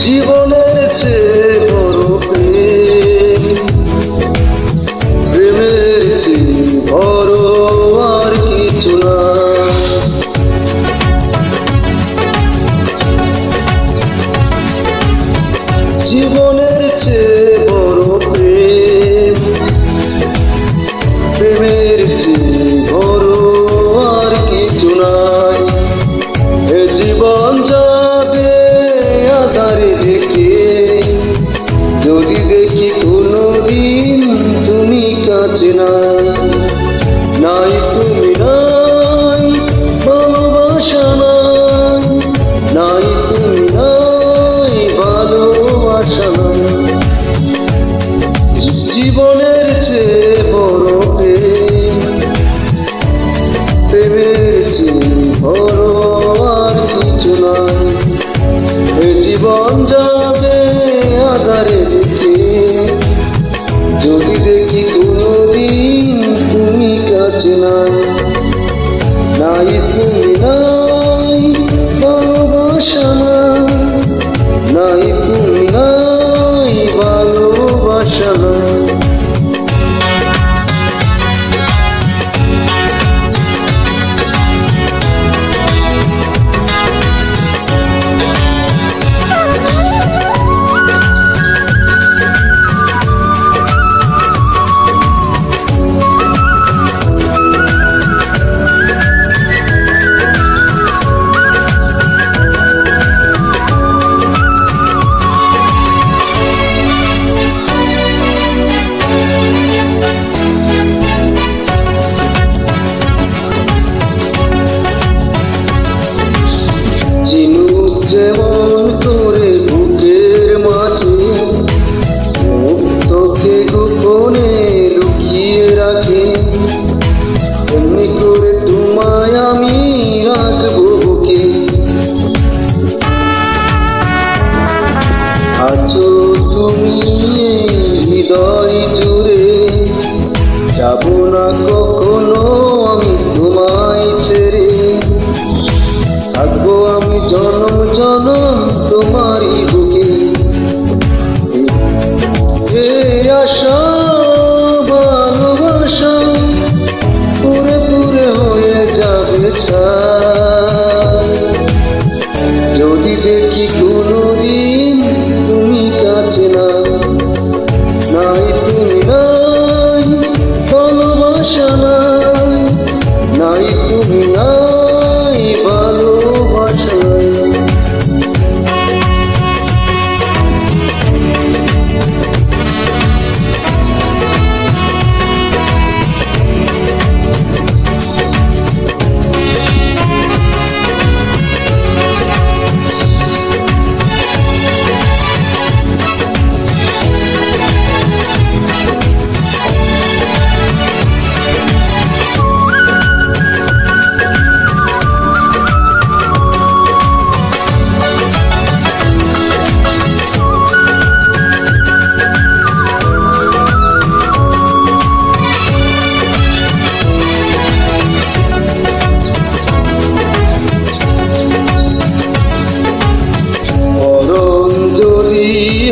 জীবনের চেয়ে বড় প্রেম, প্রেমের চেয়ে বড় আর কিছু না। জীবনের চেয়ে বড় প্রেম, প্রেমের চেয়ে বড় আর কিছু নাই। এ জীবন যাবে আধারে রেখে, যদি দেখি কোনোদিন তুমি কাছে নাই। নাই তুমি নাই, ভালোবাসা নাই, নাই তুমি নাই, ভালোবাসা নাই। জীবনের চেয়ে বড় প্রেম, প্রেমের চেয়ে বড় আর কিছু নাই। এ জীবন যাবে আধারে রেখে, যদি দেখি কোনোদিন তুমি কাছে নাই। নাই তুমি নাই, ভালোবাসা নাই, নাই তুমি নাই, ভালোবাসা নাই। যেমন করে বুকের মাঝে মুক্তকে গোপনে লুকিয়ে রাখে, তেমনি করে তোমায় আমি রাখবো বুকে। আছো তুমি হৃদয় জুড়ে, যাব না কখনো আমি তোমায় ছেড়ে। থাকবো আমি জনম জনম তোমারই বুকে। যে আশা ভালোবাসা পুরে পুরে হয়ে যাবে ছাই, যদি দেখি কোনোদিন তুমি কাছে না। নাই তুমি নাই, ভালোবাসা নাই, নাই তুমি নাই, ভালোবাসা নাই।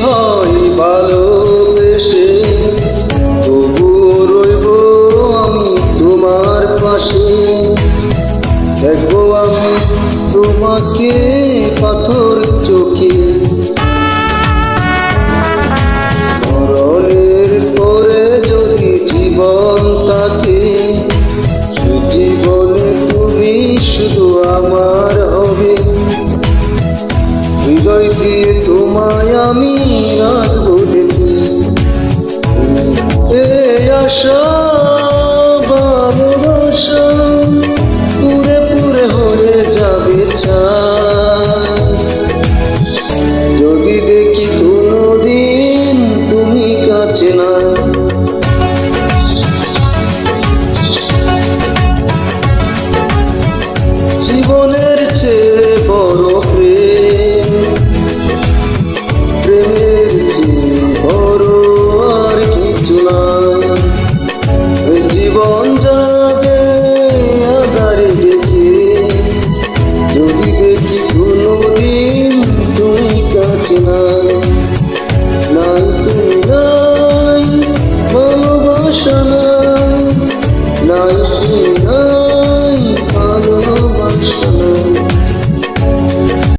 হয় ভালোবেসে, তবুও রইব আমি তোমার পাশে। দেখবো আমি তোমাকে পাথর চোখে, মরণের পরে যদি জীবন থাকে, জীবনে তুমি শুধু আমার হবে। হৃদয় দিয়ে তোমায় আমি